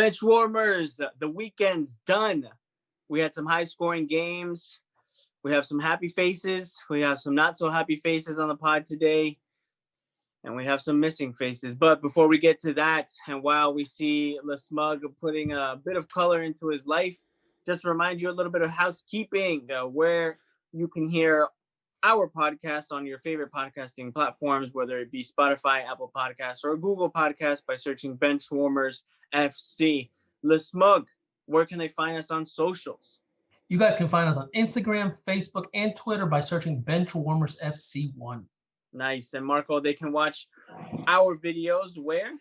BenchWarmers, the weekend's done. We had some high-scoring games. We have some happy faces. We have some not-so-happy faces on the pod today. And we have some missing faces. But before we get to that, and while we see LeSmug putting a bit of color into his life, just to remind you a little bit of housekeeping, where you can hear our podcast on your favorite podcasting platforms, whether it be Spotify, Apple Podcasts, or Google Podcasts by searching BenchWarmers FC. LeSmug, where can they find us on socials? You guys can find us on Instagram, Facebook, and Twitter by searching BenchWarmers FC1. Nice. And Marco, they can watch our videos where?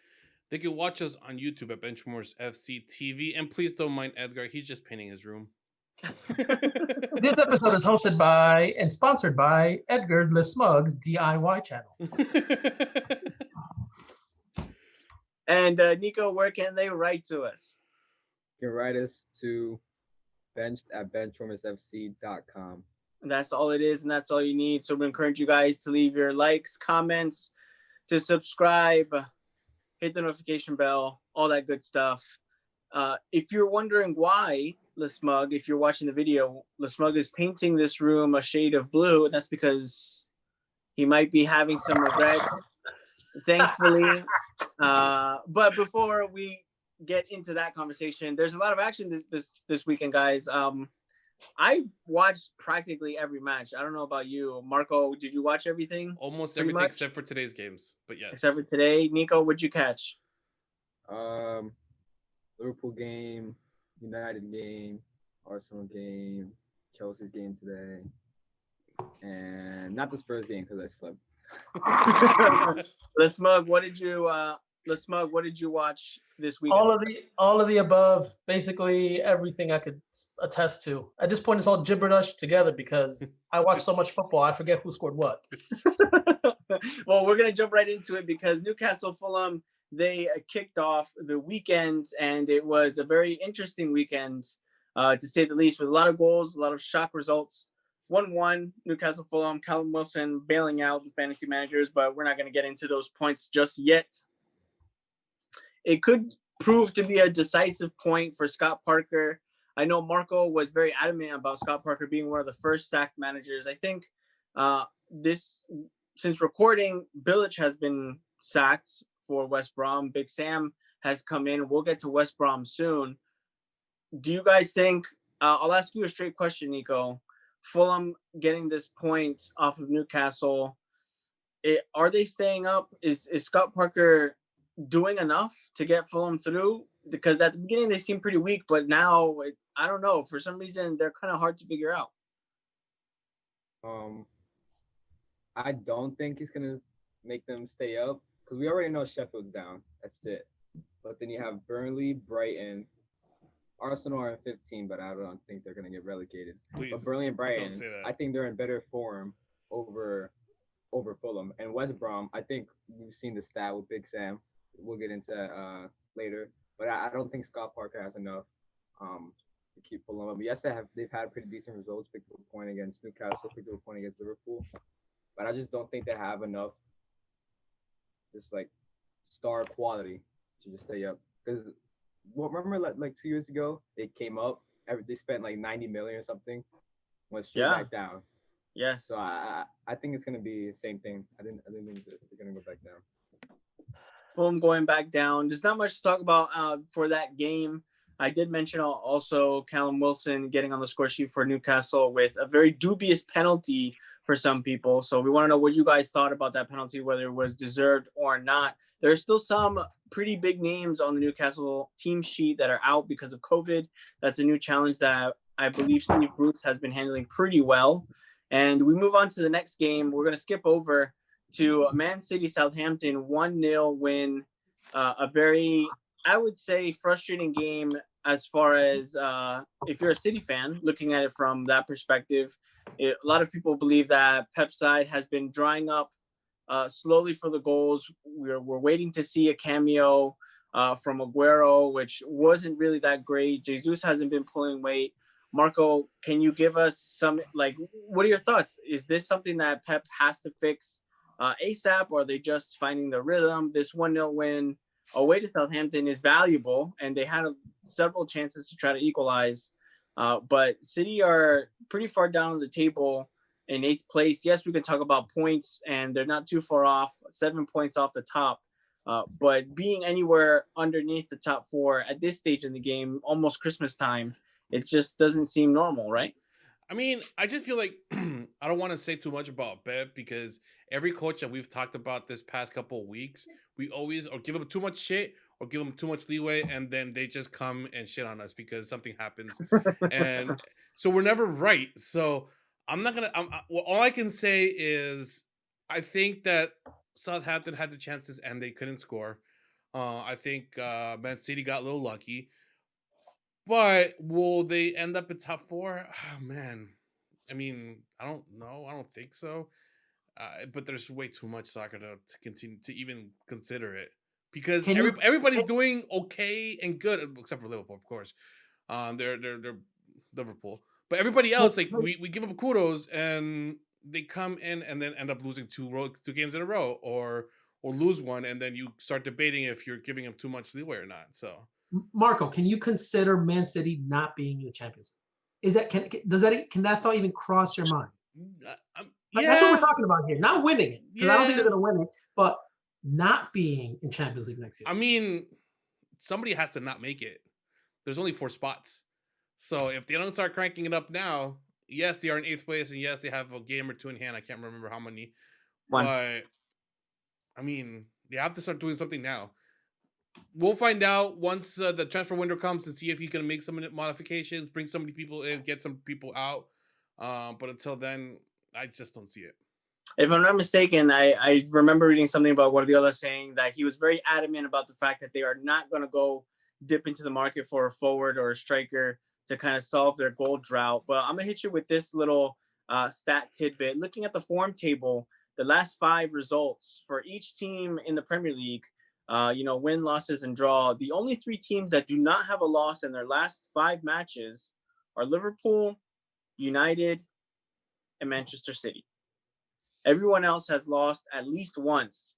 They can watch us on YouTube at BenchWarmers FC TV. And please don't mind Edgar. He's just painting his room. This episode is hosted by and sponsored by Edgar LeSmug's DIY channel. And Nico, where can they write to us? You can write us to benchwarmersfc.com. And that's all it is, and that's all you need. So we encourage you guys to leave your likes, comments, to subscribe, hit the notification bell, all that good stuff. If you're wondering why LeSmug, if you're watching the video, LeSmug is painting this room a shade of blue. That's because he might be having some regrets, thankfully. But before we get into that conversation, there's a lot of action this weekend, guys. I watched practically every match. I don't know about you. Marco, did you watch everything? Almost everything except for today's games, but yes. Except for today. Nico, what'd you catch? Liverpool game, United game, Arsenal game, Chelsea's game today, and not the Spurs game because I slept. LeSmug, what did you watch this weekend? All of the above, basically everything I could attest to. At this point, it's all gibberish together because I watch so much football, I forget who scored what. Well, we're gonna jump right into it because Newcastle Fulham, they kicked off the weekend, and it was a very interesting weekend, to say the least, with a lot of goals, a lot of shock results. 1-1, Newcastle Fulham, Callum Wilson bailing out the fantasy managers, but we're not going to get into those points just yet. It could prove to be a decisive point for Scott Parker. I know Marco was very adamant about Scott Parker being one of the first sacked managers. I think since recording, Bilic has been sacked for West Brom. Big Sam has come in. We'll get to West Brom soon. Do you guys think, I'll ask you a straight question, Nico. Fulham getting this point off of Newcastle, are they staying up? Is Scott Parker doing enough to get Fulham through? Because at the beginning they seemed pretty weak, but now I don't know. For some reason they're kind of hard to figure out. I don't think he's gonna make them stay up because we already know Sheffield's down. That's it. But then you have Burnley, Brighton, Arsenal are in 15, but I don't think they're gonna get relegated. Please, but Burnley and Brighton, I think they're in better form over Fulham. And West Brom, I think we've seen the stat with Big Sam. We'll get into that later. But I don't think Scott Parker has enough to keep Fulham up. Yes, they've had pretty decent results. Picked up a point against Newcastle, picked up a point against Liverpool. But I just don't think they have enough just like star quality to just stay up. Because remember like 2 years ago, they came up, they spent like 90 million or something, went straight back down. Yes. So I think it's gonna be the same thing. I didn't think they're gonna go back down. Fulham going back down. There's not much to talk about for that game. I did mention also Callum Wilson getting on the score sheet for Newcastle with a very dubious penalty for some people. So we want to know what you guys thought about that penalty, whether it was deserved or not. There's still some pretty big names on the Newcastle team sheet that are out because of COVID. That's a new challenge that I believe Steve Bruce has been handling pretty well. And we move on to the next game. We're going to skip over to Man City Southampton 1-0 win. A very, I would say, frustrating game as far as if you're a City fan, looking at it from that perspective. A lot of people believe that Pep's side has been drying up slowly for the goals. We're waiting to see a cameo from Aguero, which wasn't really that great. Jesus hasn't been pulling weight. Marco, can you give us some, what are your thoughts? Is this something that Pep has to fix ASAP, or are they just finding the rhythm? This 1-0 win, away to Southampton is valuable, and they had several chances to try to equalize. But City are pretty far down on the table in 8th place. Yes, we can talk about points, and they're not too far off, 7 points off the top. But being anywhere underneath the top 4 at this stage in the game, almost Christmas time, it just doesn't seem normal, right? I mean, I just feel like I don't want to say too much about Pep because every coach that we've talked about this past couple of weeks, we always or give them too much shit or give them too much leeway, and then they just come and shit on us because something happens, and so we're never right. So I'm not gonna. Well, all I can say is I think that Southampton had the chances and they couldn't score. I think Man City got a little lucky. But will they end up in top 4? Oh, man. I mean, I don't know. I don't think so. But there's way too much soccer to continue to even consider it because everybody's doing okay and good except for Liverpool, of course. They're Liverpool, but everybody else we give them kudos and they come in and then end up losing two games in a row or lose one and then you start debating if you're giving them too much leeway or not. So. Marco, can you consider Man City not being in the Champions League? Is that can that thought even cross your mind? That's what we're talking about here. Not winning it because I don't think they're going to win it, but not being in Champions League next year. I mean, somebody has to not make it. There's only 4 spots, so if they don't start cranking it up now, yes, they are in 8th place, and yes, they have a game or 2 in hand. I can't remember how many, but I mean, they have to start doing something now. We'll find out once the transfer window comes and see if he's going to make some modifications, bring some people in, get some people out. But until then, I just don't see it. If I'm not mistaken, I remember reading something about Guardiola saying that he was very adamant about the fact that they are not going to go dip into the market for a forward or a striker to kind of solve their goal drought. But I'm going to hit you with this little stat tidbit. Looking at the form table, the last 5 results for each team in the Premier League, win, losses, and draw. The only 3 teams that do not have a loss in their last 5 matches are Liverpool, United, and Manchester City. Everyone else has lost at least once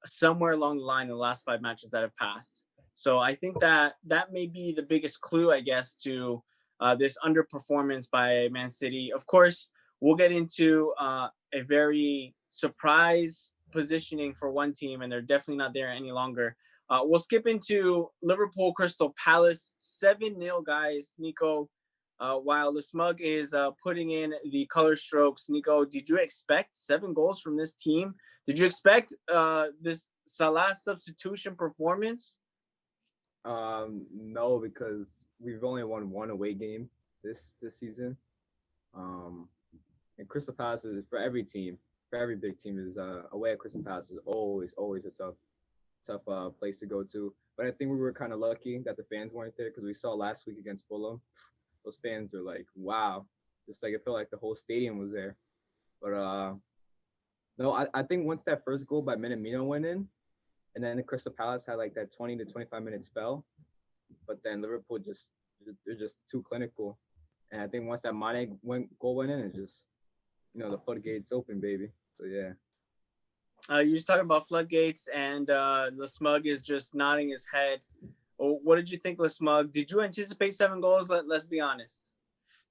somewhere along the line in the last 5 matches that have passed. So I think that may be the biggest clue, I guess, to this underperformance by Man City. Of course, we'll get into a very surprise positioning for one team, and they're definitely not there any longer. We'll skip into Liverpool Crystal Palace 7-0, guys. Nico, while the Smug is putting in the color strokes, Nico, did you expect 7 goals from this team? Did you expect this Salah substitution performance? No, because we've only won 1 away game this season. And Crystal Palace is for every team. For every big team is away at Crystal Palace is always a tough place to go to. But I think we were kind of lucky that the fans weren't there because we saw last week against Fulham, those fans are like, wow, just like it felt like the whole stadium was there. But no, I think once that first goal by Minamino went in, and then the Crystal Palace had like that 20 to 25 minute spell, but then Liverpool they're just too clinical. And I think once that Mane goal went in, it just the floodgates open, baby. So yeah. You just talking about floodgates, and the Smug is just nodding his head. What did you think, Le Smug? Did you anticipate 7 goals? Let's be honest.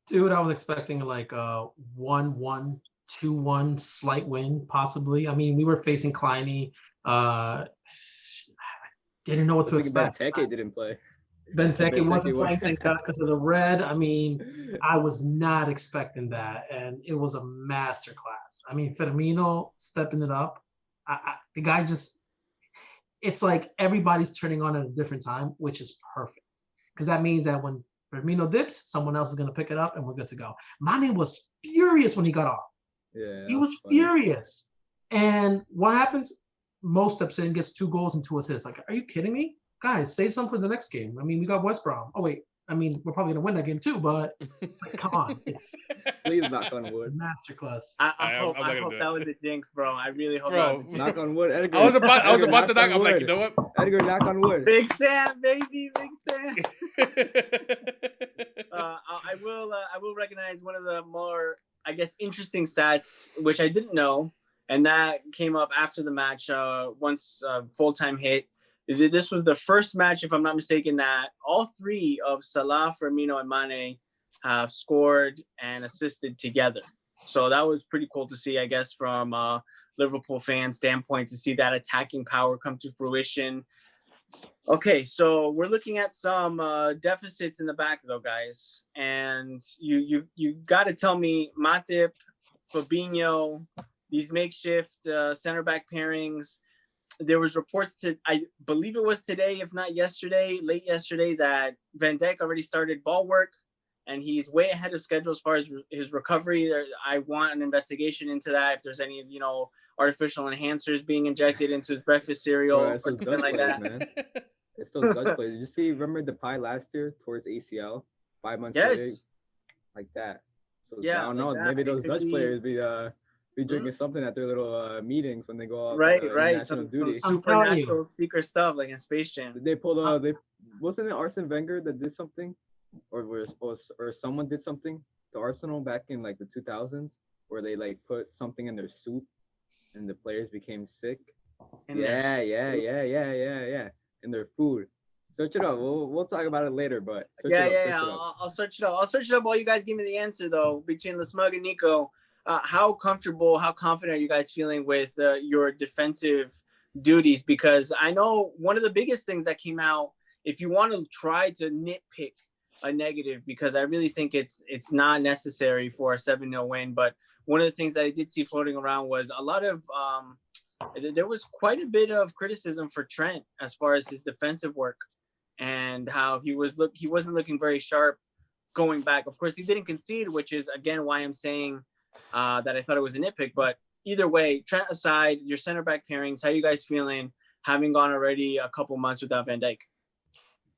Dude, I was expecting like a 1-1, 2-1 slight win, possibly. I mean, we were facing Kleiny. Didn't know what to expect. Benteke didn't play. Benteke wasn't playing, thank God, because of the red. I mean, I was not expecting that, and it was a masterclass. I mean, Firmino stepping it up. The guy just – it's like everybody's turning on at a different time, which is perfect, because that means that when Firmino dips, someone else is going to pick it up, and we're good to go. Mane was furious when he got off. Yeah, he was furious. And what happens? Mo steps in, gets 2 goals and 2 assists. Like, are you kidding me? Guys, save some for the next game. I mean, we got West Brom. Oh, wait. I mean, we're probably going to win that game too, but it's like, come on. It's please knock on wood. Masterclass. I hope that was a jinx, bro. I really hope that was a jinx. Knock on wood, Edgar. I was about to knock. I'm like, you know what? Edgar, knock on wood. Big Sam, baby, Big Sam. I will recognize one of the more, I guess, interesting stats, which I didn't know, and that came up after the match once full time hit. This was the first match, if I'm not mistaken, that all three of Salah, Firmino, and Mane have scored and assisted together. So that was pretty cool to see, I guess, from a Liverpool fan standpoint, to see that attacking power come to fruition. Okay, so we're looking at some deficits in the back, though, guys. And you got to tell me, Matip, Fabinho, these makeshift center back pairings. There was reports I believe it was today, if not yesterday, late yesterday, that Van Dijk already started ball work, and he's way ahead of schedule as far as his recovery. I want an investigation into that. If there's any, artificial enhancers being injected into his breakfast cereal or something like that. Man. It's those Dutch players. You see, remember the pie last year towards ACL, 5 months later, like that. So yeah, I don't know. Maybe those Dutch players be drinking something at their little meetings when they go out. Right. Some supernatural secret stuff like in Space Jam. They pulled wasn't it Arsene Wenger that did something, or someone did something to Arsenal back in like the 2000s, where they like put something in their soup, and the players became sick. Yeah. In their food. Search it up. We'll talk about it later, but I'll search it up. I'll search it up while you guys give me the answer, though. Between the Smug and Nico, how confident are you guys feeling with your defensive duties? Because I know one of the biggest things that came out, if you want to try to nitpick a negative, because I really think it's not necessary for a 7-0 win, but one of the things that I did see floating around was a lot of there was quite a bit of criticism for Trent as far as his defensive work and how he wasn't looking very sharp going back. Of course, he didn't concede, which is again why I'm saying that I thought it was a nitpick. But either way, Trent aside, your center back pairings, how are you guys feeling having gone already a couple months without Van Dijk?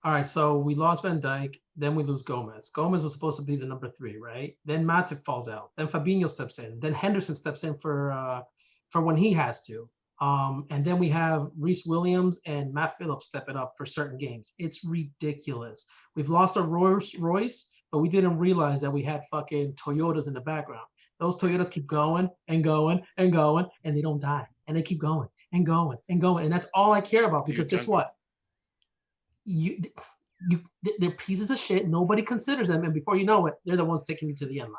All right, so we lost Van Dijk, then we lose Gomez. Gomez was supposed to be the number 3, right? Then Matip falls out. Then Fabinho steps in. Then Henderson steps in for when he has to. And then we have Reece Williams and Matt Phillips stepping up for certain games. It's ridiculous. We've lost our Royce, but we didn't realize that we had fucking Toyotas in the background. Those Toyotas keep going and going and going, and they don't die. And they keep going and going and going. And that's all I care about, because guess what? They're pieces of shit. Nobody considers them. And before you know it, they're the ones taking you to the end line.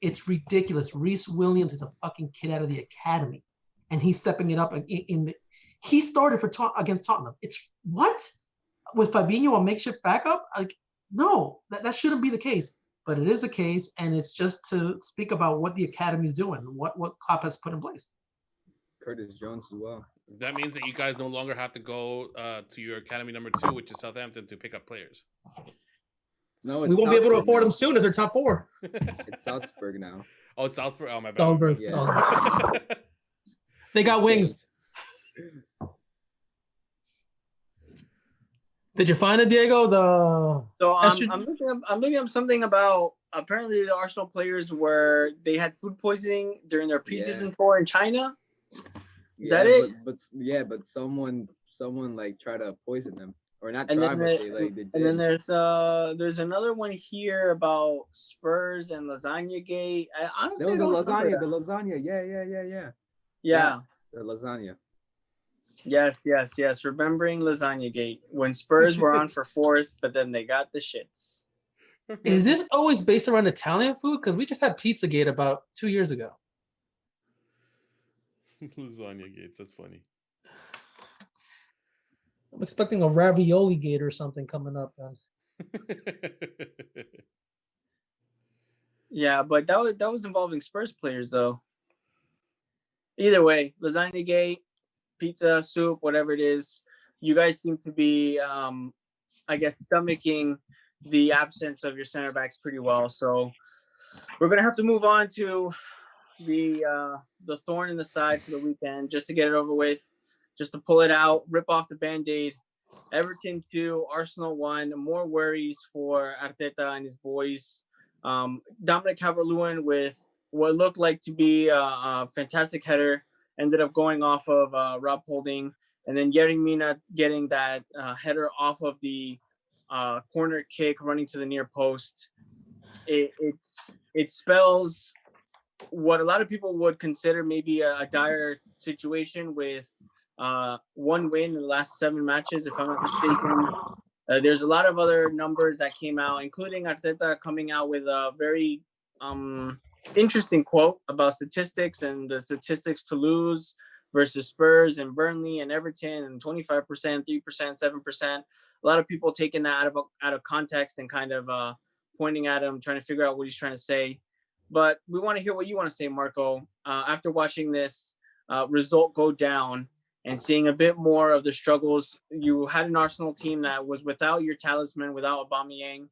It's ridiculous. Reece Williams is a fucking kid out of the academy. And he's stepping it up he started against Tottenham. It's what? With Fabinho a makeshift backup? Like, no, that shouldn't be the case. But it is the case, and it's just to speak about what the academy is doing, what Klopp has put in place. Curtis Jones as well. That means that you guys no longer have to go to your academy number 2, which is Southampton, to pick up players. No, we won't be able to afford them soon if they're top 4. It's Salzburg now. Oh, it's Salzburg. Oh, my bad. Salzburg. Yeah. They got wings. Did you find it, Diego? So I'm looking up something about, apparently the Arsenal players they had food poisoning during their preseason tour in China. Is that it? But someone like tried to poison them, or not and try, but then, they did. And then there's another one here about Spurs and Lasagna Gate. I honestly the lasagna. Yeah. The lasagna. Yes. Remembering Lasagna Gate, when Spurs were on for 4th, but then they got the shits. Is this always based around Italian food? Because we just had Pizzagate about 2 years ago. Lasagna Gates, that's funny. I'm expecting a ravioli gate or something coming up then. Yeah, but that was involving Spurs players though. Either way, Lasagna Gate, pizza, soup, whatever it is, you guys seem to be, I guess, stomaching the absence of your center backs pretty well. So we're gonna have to move on to the thorn in the side for the weekend, just to get it over with, just to pull it out, rip off the Band-Aid. Everton 2, Arsenal 1. More worries for Arteta and his boys. Dominic Calvert-Lewin with what looked like to be a fantastic header ended up going off of Rob Holding, and then Yerry Mina getting that header off of the corner kick, running to the near post. It spells what a lot of people would consider maybe a dire situation with 1 win in the last 7 matches, if I'm not mistaken. There's a lot of other numbers that came out, including Arteta coming out with a very interesting quote about statistics and the statistics to lose versus Spurs and Burnley and Everton, and 25%, 3%, 7%. A lot of people taking that out of context and kind of pointing at him, trying to figure out what he's trying to say. But we want to hear what you want to say, Marco. After watching this result go down and seeing a bit more of the struggles, you had an Arsenal team that was without your talisman, without Aubameyang.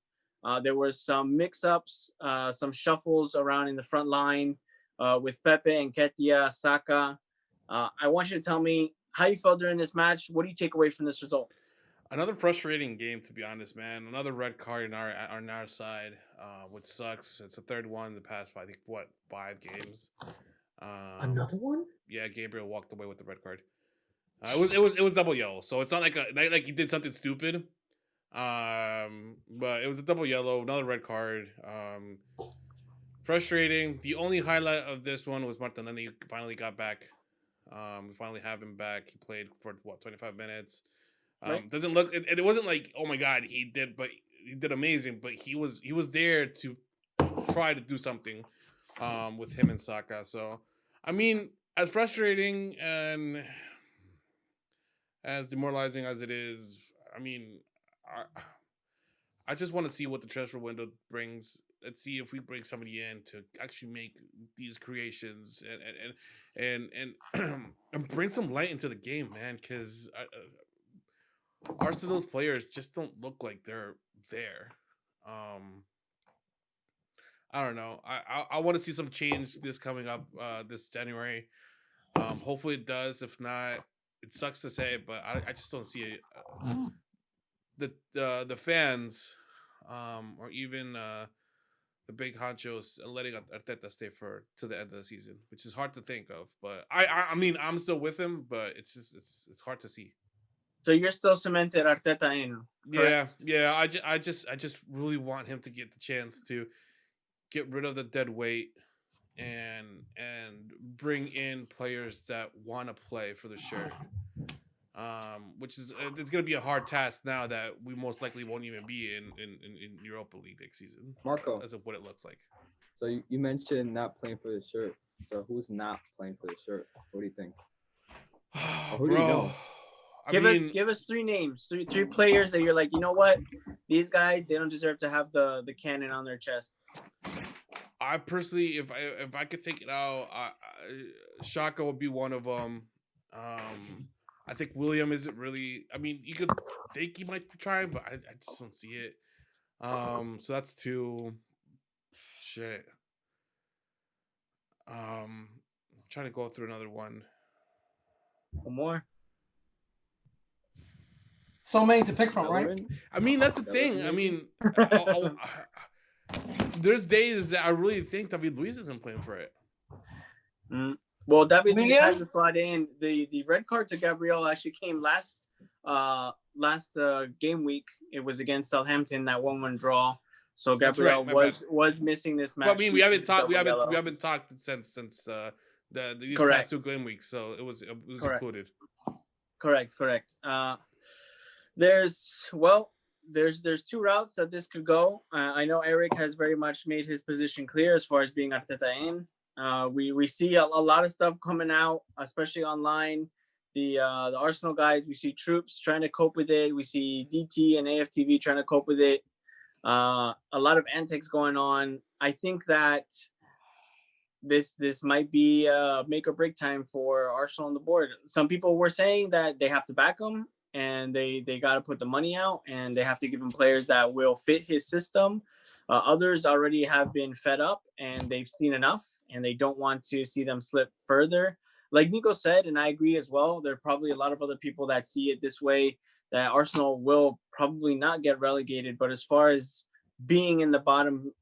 There was some mix-ups, some shuffles around in the front line with Pepe and Ketia, Saka. I want you to tell me how you felt during this match. What do you take away from this result? Another frustrating game, to be honest, man. Another red card on our side, which sucks. It's the third one in the past, I think, 5 games. Another one? Yeah, Gabriel walked away with the red card. It was double yellow, so it's not like he did something stupid. But it was a double yellow, another red card. Frustrating. The only highlight of this one was Martinelli finally got back. We finally have him back. He played for 25 minutes. Right. Doesn't look. It wasn't like, oh my god, he did amazing. But he was there to try to do something with him and Saka. So I mean, as frustrating and as demoralizing as it is, I mean, I just want to see what the transfer window brings. Let's see if we bring somebody in to actually make these creations and and bring some light into the game, man. Because Arsenal's players just don't look like they're there. I don't know. I want to see some change this coming up this January. Hopefully it does. If not, it sucks to say, but I just don't see it. The fans, or even the big honchos letting Arteta stay to the end of the season, which is hard to think of. But I mean, I'm still with him, but it's just it's hard to see. So you're still cemented Arteta in? Correct? Yeah. I just really want him to get the chance to get rid of the dead weight and bring in players that want to play for the shirt. Which is it's going to be a hard task now that we most likely won't even be in Europa League next season. Marco, as of what it looks like. So you mentioned not playing for the shirt. So who's not playing for the shirt? What do you think? Who do you know? Give us 3 names, three players that you're like, you know what, these guys, they don't deserve to have the cannon on their chest. I personally, if I could take it out, Shaka would be one of them. I think William isn't really. I mean, you could think he might be trying, but I just don't see it. So that's 2. Shit. I'm trying to go through another one. One more. So many to pick from, right? I mean, that's the thing. I mean, there's days that I really think David Luiz isn't playing for it. Well, David Luiz has to slot in. The red card to Gabriel actually came last game week. It was against Southampton, that 1-1 draw. So Gabriel was missing this match. But I mean, we haven't talked since these past 2 game weeks, so it was included. Correct. There's 2 routes that this could go. I know Eric has very much made his position clear as far as being Arteta in. We see a lot of stuff coming out, especially online. The Arsenal guys, we see Troops trying to cope with it. We see DT and AFTV trying to cope with it. A lot of antics going on. I think that this might be make or break time for Arsenal on the board. Some people were saying that they have to back him and they got to put the money out and they have to give him players that will fit his system. Others already have been fed up and they've seen enough and they don't want to see them slip further. Like Nico said, and I agree as well, there are probably a lot of other people that see it this way, that Arsenal will probably not get relegated. But as far as being in the bottom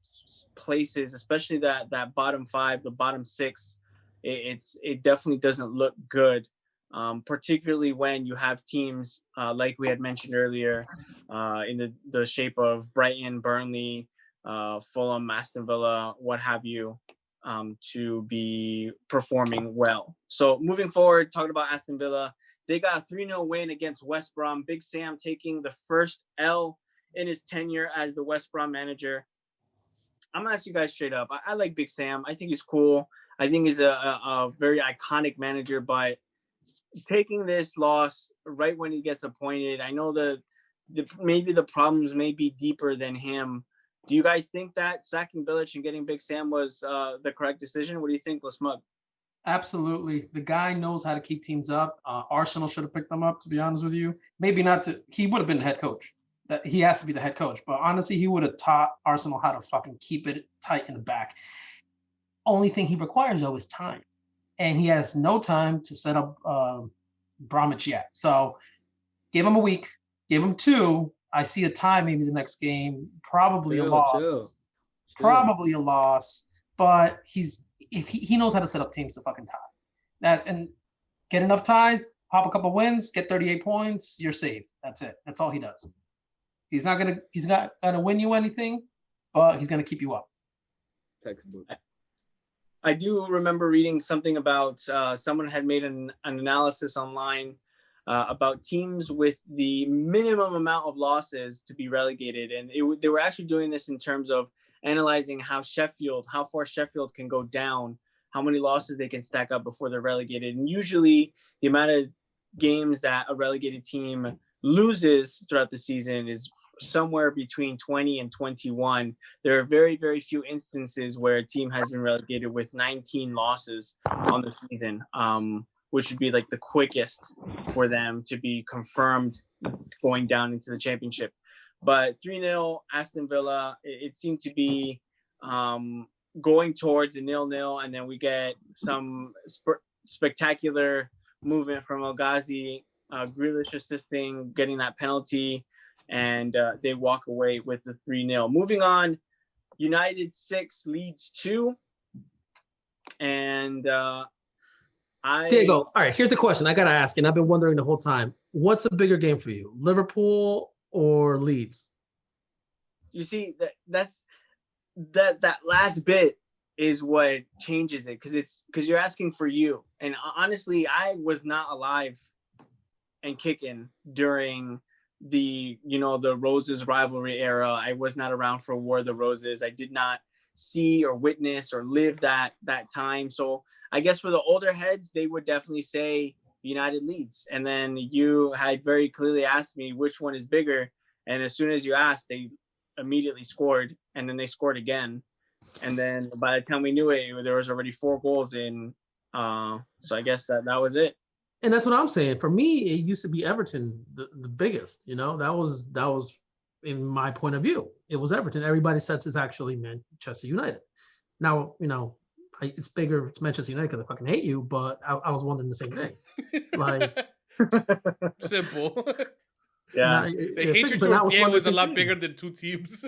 places, especially that bottom 5, the bottom 6, it definitely doesn't look good. Particularly when you have teams like we had mentioned earlier in the shape of Brighton, Burnley, Fulham, Aston Villa, what have you, to be performing well. So moving forward, talking about Aston Villa, They got a 3-0 win against West Brom. Big Sam taking the first L in his tenure as the West Brom manager. I'm going to ask you guys straight up. I like Big Sam. I think he's cool. I think he's a very iconic manager, but taking this loss right when he gets appointed, I know maybe the problems may be deeper than him. Do you guys think that sacking Bilic and getting Big Sam was the correct decision? What do you think, LeSmug? Absolutely. The guy knows how to keep teams up. Arsenal should have picked them up, to be honest with you. Maybe not to – he would have been the head coach. That he has to be the head coach. But honestly, he would have taught Arsenal how to fucking keep it tight in the back. Only thing he requires, though, is time. And he has no time to set up Bromwich yet. So give him a week. Give him 2. I see a tie maybe the next game. Probably a loss. Chill. Probably a loss. But he knows how to set up teams to fucking tie. And get enough ties, pop a couple wins, get 38 points, you're safe. That's it. That's all he does. He's not gonna win you anything, but he's gonna keep you up. Textbook. I do remember reading something about someone had made an analysis online about teams with the minimum amount of losses to be relegated. And they were actually doing this in terms of analyzing how far Sheffield can go down, how many losses they can stack up before they're relegated. And usually the amount of games that a relegated team loses throughout the season is somewhere between 20 and 21. There are very, very few instances where a team has been relegated with 19 losses on the season, which would be like the quickest for them to be confirmed going down into the championship. But 3-0 Aston Villa, it seemed to be going towards a 0-0, and then we get some spectacular movement from El Ghazi, Grealish assisting, getting that penalty, and they walk away with the 3-0. Moving on, United 6, Leeds 2. And Diego, all right, here's the question I got to ask, and I've been wondering the whole time. What's a bigger game for you, Liverpool or Leeds? You see, that last bit is what changes it, because you're asking for you. And honestly, I was not alive and kicking during the Roses rivalry era. I was not around for War of the Roses. I did not see or witness or live that time. So I guess for the older heads, they would definitely say United Leeds. And then you had very clearly asked me which one is bigger. And as soon as you asked, they immediately scored, and then they scored again. And then by the time we knew it, there was already 4 goals in. So I guess that was it. And that's what I'm saying. For me, it used to be Everton, the biggest. That was in my point of view. It was Everton. Everybody says it's actually Manchester United. Now, it's bigger. It's Manchester United because I fucking hate you. But I was wondering the same thing. Like simple. Yeah, the hatred towards game was a lot bigger than 2 teams.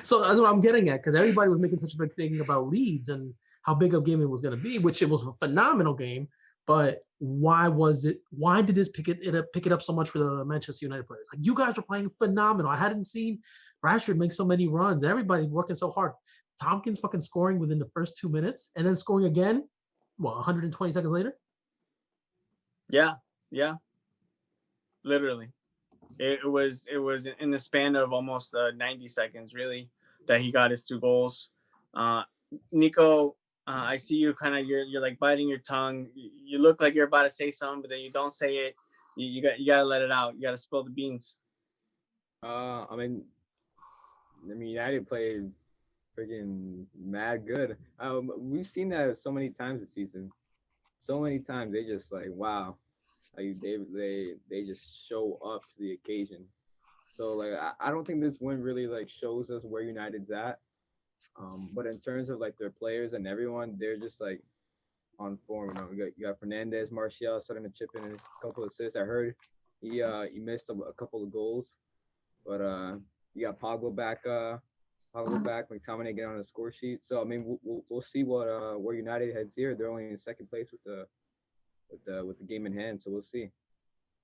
So that's what I'm getting at, because everybody was making such a big thing about Leeds and how big a game it was going to be, which it was a phenomenal game. But why did this pick it up so much for the Manchester United players? Like, you guys were playing phenomenal. I hadn't seen Rashford make so many runs. Everybody working so hard. Tompkins fucking scoring within the first 2 minutes and then scoring again, 120 seconds later? Yeah. Literally. It was in the span of almost 90 seconds, really, that he got his 2 goals. Nico, I see you you're like biting your tongue. You look like you're about to say something, but then you don't say it. You got to let it out. You got to spill the beans. I mean, United played freaking mad good. We've seen that so many times this season. So many times they just like, wow. Like they just show up to the occasion. So like I don't think this win really like shows us where United's at. But in terms of like their players and everyone, they're just like on form. You got Fernandez, Martial starting to chip in a couple of assists. I heard he missed a couple of goals, but you got Pogba back, McTominay get on the score sheet. So I mean we'll see where United heads here. They're only in second place with the game in hand, so we'll see.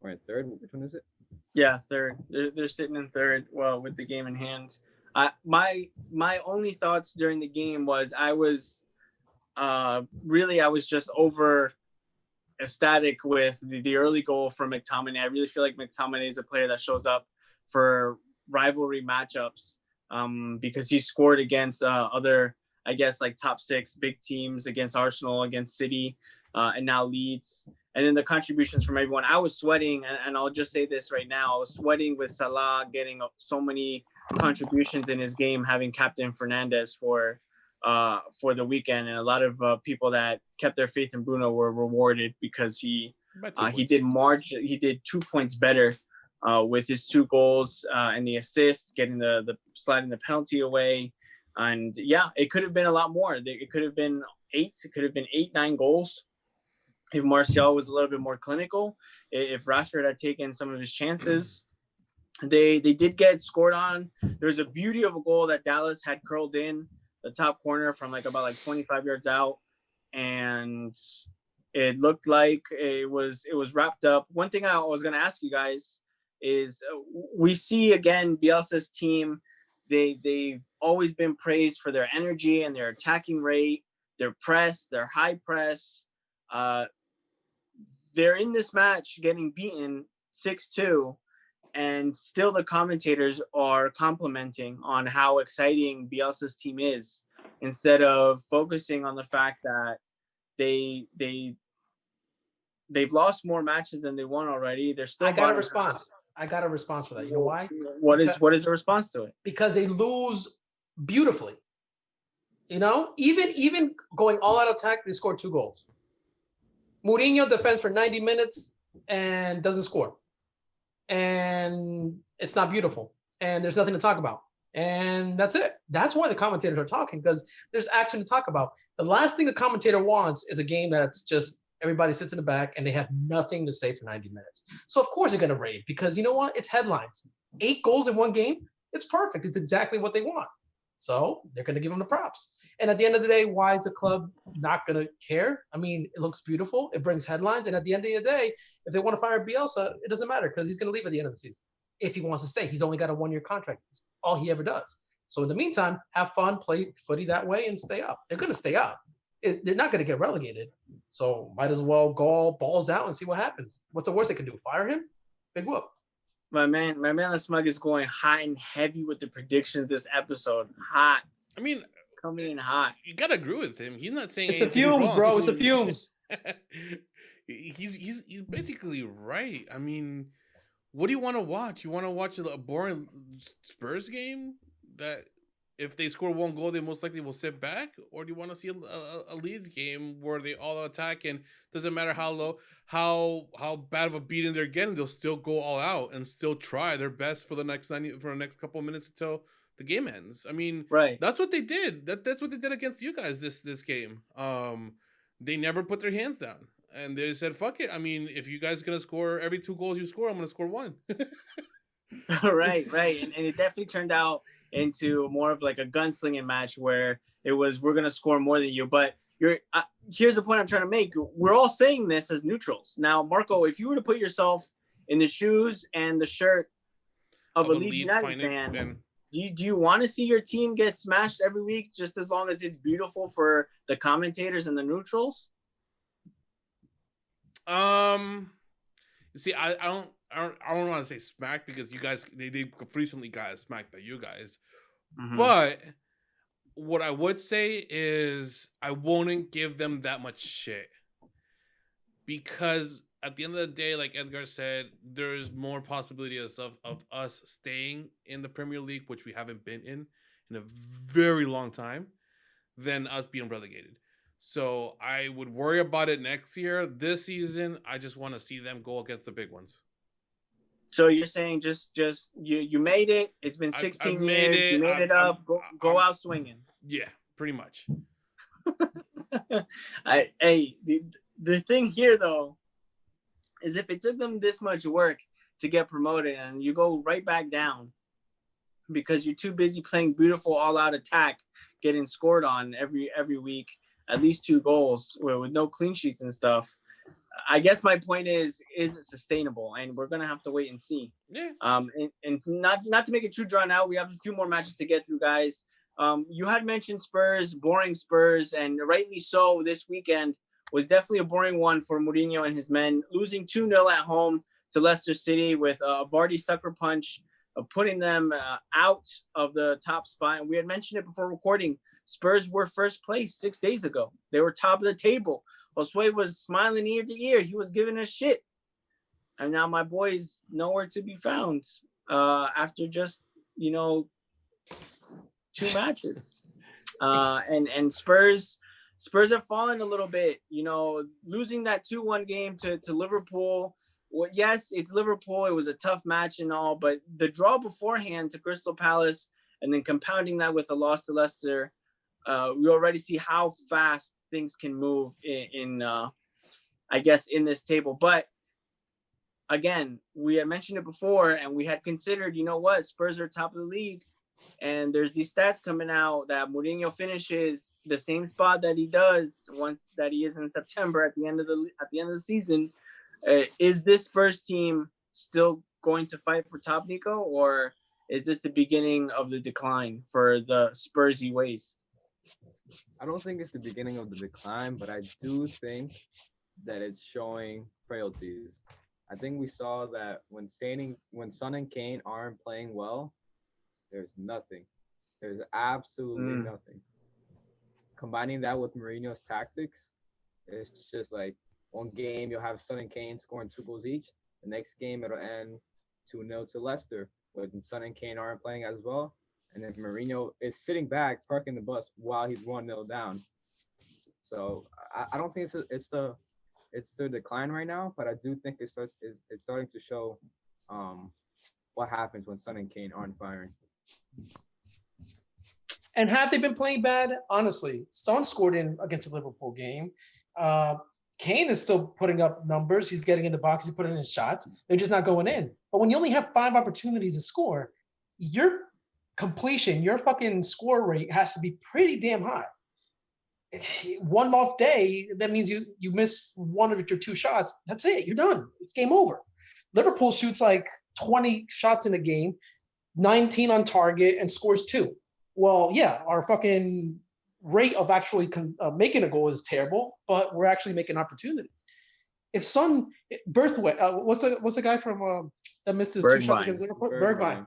We're in third. Which one is it? Yeah, third. They're sitting in third. Well, with the game in hand. My only thoughts during the game was I was just over ecstatic with the early goal from McTominay. I really feel like McTominay is a player that shows up for rivalry matchups because he scored against other, I guess, like top 6 big teams, against Arsenal, against City, and now Leeds. And then the contributions from everyone. I was sweating, and I'll just say this right now. I was sweating with Salah getting so many contributions in his game, having captain Fernandes for the weekend. And a lot of people that kept their faith in Bruno were rewarded because he did 2 points better with his 2 goals and the assist, getting the sliding the penalty away. And yeah, it could have been a lot more. It could have been 8. It could have been 8, 9 goals if Martial was a little bit more clinical. If Rashford had taken some of his chances. They did get scored on. There's a beauty of a goal that Dallas had curled in the top corner from about 25 yards out, and it looked like it was wrapped up. One thing I was going to ask you guys is, we see again Bielsa's team. They've always been praised for their energy and their attacking rate, their press, their high press. They're in this match getting beaten 6-2, and still the commentators are complimenting on how exciting Bielsa's team is, instead of focusing on the fact that they've lost more matches than they won already. They're still. I got a response for that. You know why? What is the response to it? Because they lose beautifully. Even going all out attack, they scored 2 goals. Mourinho defends for 90 minutes and doesn't score. And it's not beautiful. And there's nothing to talk about. And that's it. That's why the commentators are talking, because there's action to talk about. The last thing the commentator wants is a game that's just everybody sits in the back and they have nothing to say for 90 minutes. So, of course, they're going to rave, because you know what? It's headlines. 8 goals in 1 game. It's perfect. It's exactly what they want. So they're going to give them the props. And at the end of the day, why is the club not going to care? I mean, it looks beautiful. It brings headlines. And at the end of the day, if they want to fire Bielsa, it doesn't matter, because he's going to leave at the end of the season. If he wants to stay, he's only got a 1-year contract. That's all he ever does. So in the meantime, have fun, play footy that way, and stay up. They're going to stay up. They're not going to get relegated. So might as well go all balls out and see what happens. What's the worst they can do? Fire him? Big whoop. My man, the Smug is going hot and heavy with the predictions this episode. Hot. I mean, coming in hot. You gotta agree with him. He's not saying it's the fumes, wrong. Bro. It's the fumes. he's basically right. I mean, what do you want to watch? You want to watch a boring Spurs game that if they score 1 goal, they most likely will sit back? Or do you want to see a Leeds game where they all attack, and doesn't matter how low, how bad of a beating they're getting, they'll still go all out and still try their best for the next couple of minutes until the game ends? I mean, right. That's what they did. That's what they did against you guys this game. They never put their hands down, and they said, "Fuck it." I mean, if you guys are gonna score every 2 goals you score, I'm gonna score 1. right, and it definitely turned out into more of like a gunslinging match where it was, we're gonna score more than you. But here's the point I'm trying to make. We're all saying this as neutrals. Now, Marco, if you were to put yourself in the shoes and the shirt of a Leeds United fan, do you want to see your team get smashed every week, just as long as it's beautiful for the commentators and the neutrals? You see, I don't want to say smacked, because you guys they recently got smacked by you guys. Mm-hmm. But what I would say is I wouldn't give them that much shit, because at the end of the day, like Edgar said, there's more possibility of us staying in the Premier League, which we haven't been in a very long time, than us being relegated. So I would worry about it next year. This season, I just want to see them go against the big ones. So you're saying just you made it. It's been 16 years. You made it up. Go out swinging. Yeah, pretty much. The thing here though is, if it took them this much work to get promoted and you go right back down because you're too busy playing beautiful all-out attack, getting scored on every week, at least 2 goals with no clean sheets and stuff. I guess my point is it sustainable? And we're gonna have to wait and see. Yeah. And not to make it too drawn out, we have a few more matches to get through, guys. You had mentioned Spurs, boring Spurs, and rightly so. This weekend was definitely a boring one for Mourinho and his men, losing 2-0 at home to Leicester City with a Vardy sucker punch, putting them out of the top spot. And we had mentioned it before recording. Spurs were first place 6 days ago. They were top of the table. Josue was smiling ear to ear. He was giving us shit. And now my boy's nowhere to be found after just, 2 matches. And Spurs have fallen a little bit, losing that 2-1 game to Liverpool. Well, yes, it's Liverpool. It was a tough match and all, but the draw beforehand to Crystal Palace and then compounding that with a loss to Leicester, we already see how fast things can move in this table. But again, we had mentioned it before, and we had considered, Spurs are top of the league, and there's these stats coming out that Mourinho finishes the same spot that he does once that he is in September at the end of the season. Is this Spurs team still going to fight for top, Nico, or is this the beginning of the decline for the Spursy ways? I don't think it's the beginning of the decline, but I do think that it's showing frailties. I think we saw that when Son and Kane aren't playing well, there's nothing. There's absolutely nothing. Combining that with Mourinho's tactics, it's just like one game you'll have Son and Kane scoring 2 goals each. The next game it'll end 2-0 to Leicester, when Son and Kane aren't playing as well. And then Mourinho is sitting back, parking the bus while he's 1-0 down. So I don't think it's the decline right now, but I do think it's starting to show what happens when Son and Kane aren't firing. And have they been playing bad? Honestly, Son scored in against the Liverpool game. Kane is still putting up numbers. He's getting in the box. He's putting in shots. They're just not going in. But when you only have 5 opportunities to score, your completion, your fucking score rate has to be pretty damn high. One off day, that means you miss one of your 2 shots. That's it. You're done. It's game over. Liverpool shoots like 20 shots in a game, 19 on target, and scores 2. Well, yeah, our fucking rate of actually making a goal is terrible, but we're actually making opportunities. If Son, Berthwaite, what's the guy from that missed the 2 shots against Liverpool? Bergwijn.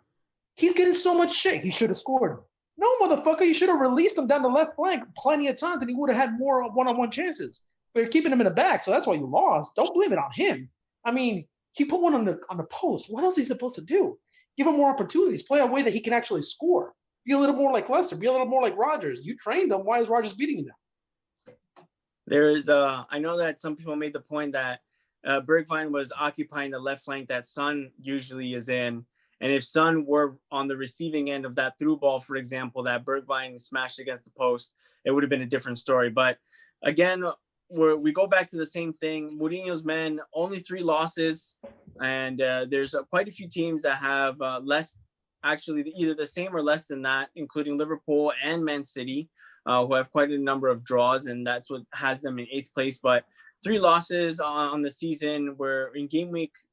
He's getting so much shit. He should have scored. No, motherfucker, you should have released him down the left flank plenty of times, and he would have had more one-on-one chances. But you're keeping him in the back, so that's why you lost. Don't blame it on him. I mean, he put one on the post. What else is he supposed to do? Give him more opportunities. Play a way that he can actually score. Be a little more like Leicester. Be a little more like Rodgers. You trained them. Why is Rodgers beating you now? There is, I know that some people made the point that Bergwijn was occupying the left flank that Son usually is in. And if Son were on the receiving end of that through ball, for example, that Bergwijn smashed against the post, it would have been a different story. But again, we go back to the same thing. Mourinho's men, only 3 losses. And there's quite a few teams that have less, actually either the same or less than that, including Liverpool and Man City, who have quite a number of draws. And that's what has them in 8th place. But 3 losses on the season. We're in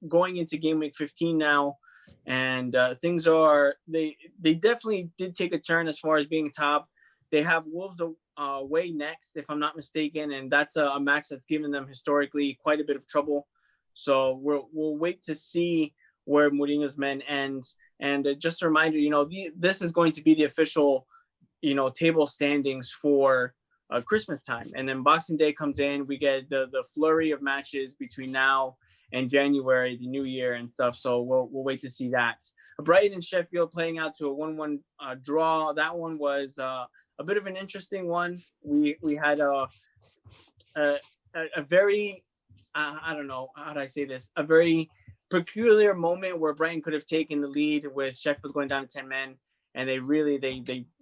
going into game week 15 now. And things are, they definitely did take a turn as far as being top. They have Wolves away next, if I'm not mistaken, and that's a match that's given them historically quite a bit of trouble. So we'll wait to see where Mourinho's men end. And just a reminder, this is going to be the official, table standings for Christmas time. And then Boxing Day comes in, we get the flurry of matches between now and January, the new year and stuff. So we'll wait to see that. Brighton and Sheffield playing out to a 1-1 draw. That one was a bit of an interesting one. We had a very, I don't know, how do I say this? A very peculiar moment where Brighton could have taken the lead with Sheffield going down to 10 men. And they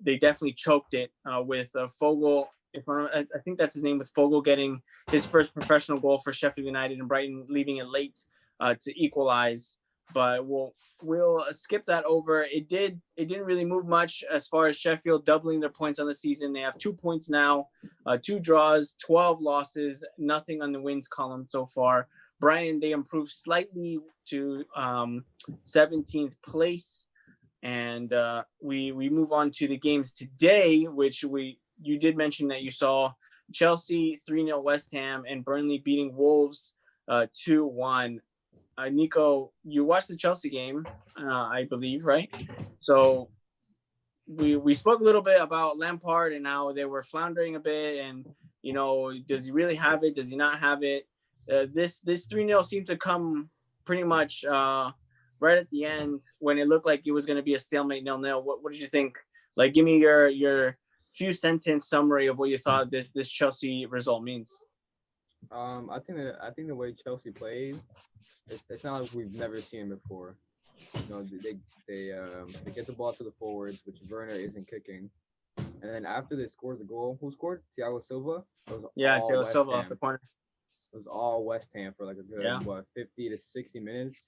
definitely choked it with Fogel. I think that's his name, was Fogel, getting his first professional goal for Sheffield United, and Brighton leaving it late to equalize. But we'll skip that over. It didn't really move much as far as Sheffield doubling their points on the season. They have 2 points now, 2 draws, 12 losses, nothing on the wins column so far. Brighton, they improved slightly to 17th place. And we move on to the games today, which you did mention that you saw Chelsea 3-0 West Ham, and Burnley beating Wolves 2-1. Nico, you watched the Chelsea game, I believe, right? So we spoke a little bit about Lampard and how they were floundering a bit, and does he really have it? Does he not have it? This 3-0 seemed to come pretty much right at the end when it looked like it was going to be a stalemate 0-0. What did you think? Like, give me your few sentence summary of what you thought this Chelsea result means. I think the way Chelsea played, it's not like we've never seen it before. They get the ball to the forwards, which Werner isn't kicking, and then after they scored the goal, who scored? Thiago Silva. Thiago Silva off the corner. It was all West Ham for like a good 50 to 60 minutes,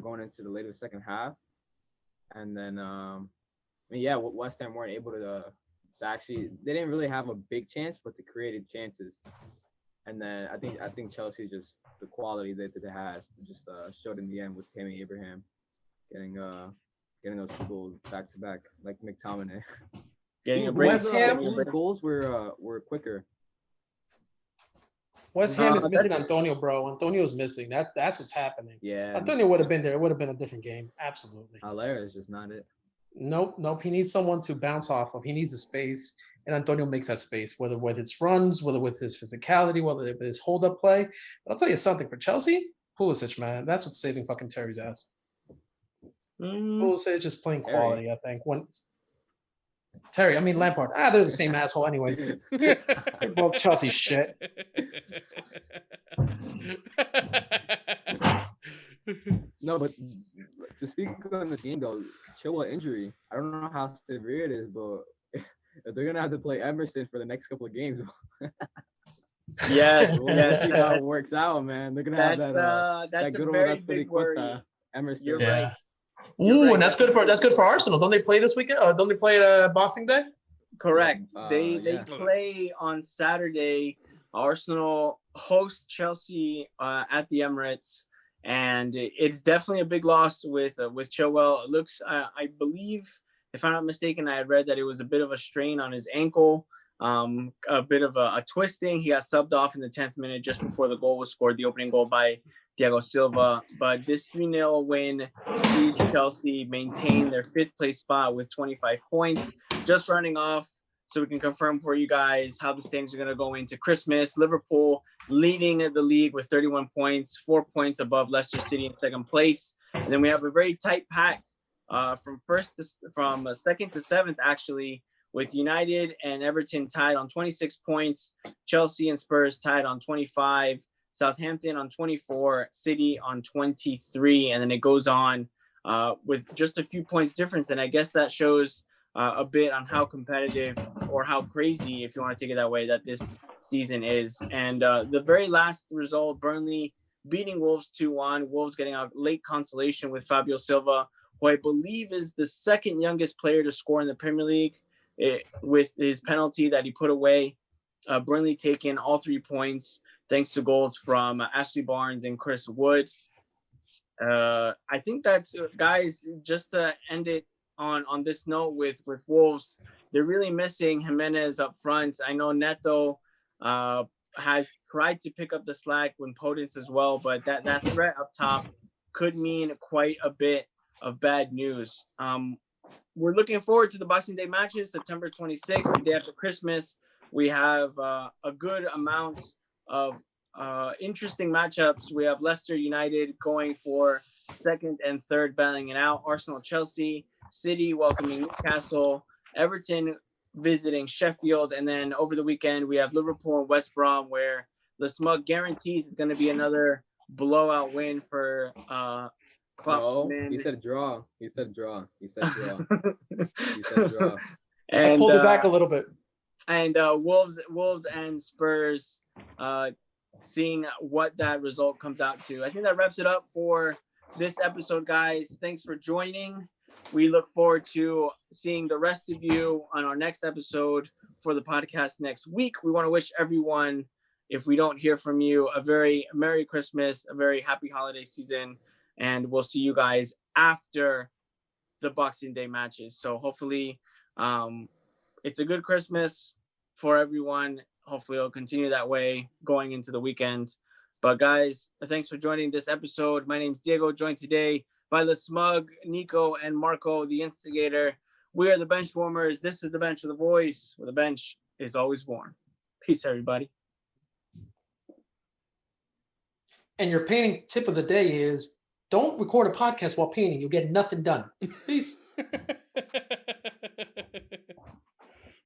going into the later second half, and then West Ham weren't able to actually. They didn't really have a big chance, but they created chances. And then I think Chelsea, just the quality that they had, just showed in the end with Tammy Abraham getting those two goals back to back, like McTominay. Getting a break. West Ham goals were quicker. West Ham is missing Antonio, bro. Antonio's missing. That's what's happening. Yeah. Antonio would have been there. It would have been a different game. Absolutely. Haller is just not it. Nope. He needs someone to bounce off of. He needs a space, and Antonio makes that space, whether with its runs, whether with his physicality, whether with his hold-up play. But I'll tell you something, for Chelsea, Pulisic, man, that's what's saving fucking Terry's ass. Pulisic just playing quality, I think. Lampard. They're the same asshole anyways. They're both Chelsea shit. No, but to speak on the game though, Chilwell injury, I don't know how severe it is, but they're gonna have to play Emerson for the next couple of games. We'll see how it works out, man. They're gonna have that's that good a very old big worry. Emerson. You're right. Ooh, and that's good for Arsenal. Don't they play this weekend? Don't they play at Boxing Day? Correct. They play on Saturday. Arsenal host Chelsea at the Emirates, and it's definitely a big loss with Chilwell. It looks, I believe, if I'm not mistaken, I had read that it was a bit of a strain on his ankle, a bit of a twisting. He got subbed off in the 10th minute just before the goal was scored, the opening goal by Thiago Silva. But this 3-0 win sees Chelsea maintain their 5th place spot with 25 points, just running off so we can confirm for you guys how the standings are going to go into Christmas. Liverpool leading the league with 31 points, 4 points above Leicester City in 2nd place. And then we have a very tight pack from 2nd to 7th, actually, with United and Everton tied on 26 points, Chelsea and Spurs tied on 25, Southampton on 24, City on 23, and then it goes on with just a few points difference. And I guess that shows a bit on how competitive or how crazy, if you want to take it that way, that this season is. And the very last result, Burnley beating Wolves 2-1, Wolves getting a late consolation with Fabio Silva, who I believe is the 2nd youngest player to score in the Premier League with his penalty that he put away. Burnley taking all 3 points thanks to goals from Ashley Barnes and Chris Wood. I think that's, guys, just to end it on this note with Wolves, they're really missing Jimenez up front. I know Neto has tried to pick up the slack when Podence as well, but that threat up top could mean quite a bit of bad news. We're looking forward to the Boxing Day matches, September 26th, the day after Christmas. We have a good amount of interesting matchups. We have Leicester United going for 2nd and 3rd, battling it out. Arsenal, Chelsea, City welcoming Newcastle, Everton visiting Sheffield, and then over the weekend we have Liverpool and West Brom, where the Smug guarantees is going to be another blowout win for Klopp's men. He said draw. And I pulled it back a little bit. And Wolves and Spurs, seeing what that result comes out to. I think that wraps it up for this episode, guys. Thanks for joining. We look forward to seeing the rest of you on our next episode for the podcast next week. We want to wish everyone, if we don't hear from you, a very Merry Christmas, a very happy holiday season, and we'll see you guys after the Boxing Day matches. So hopefully it's a good Christmas for everyone. hopefully it'll continue that way going into the weekend. But guys, thanks for joining this episode. My name's Diego, joined today by the Smug, Nico, and Marco, the Instigator. We are the Benchwarmers. This is the Bench with a Voice, where the bench is always warm. Peace, everybody. And your painting tip of the day is don't record a podcast while painting. You'll get nothing done. Peace.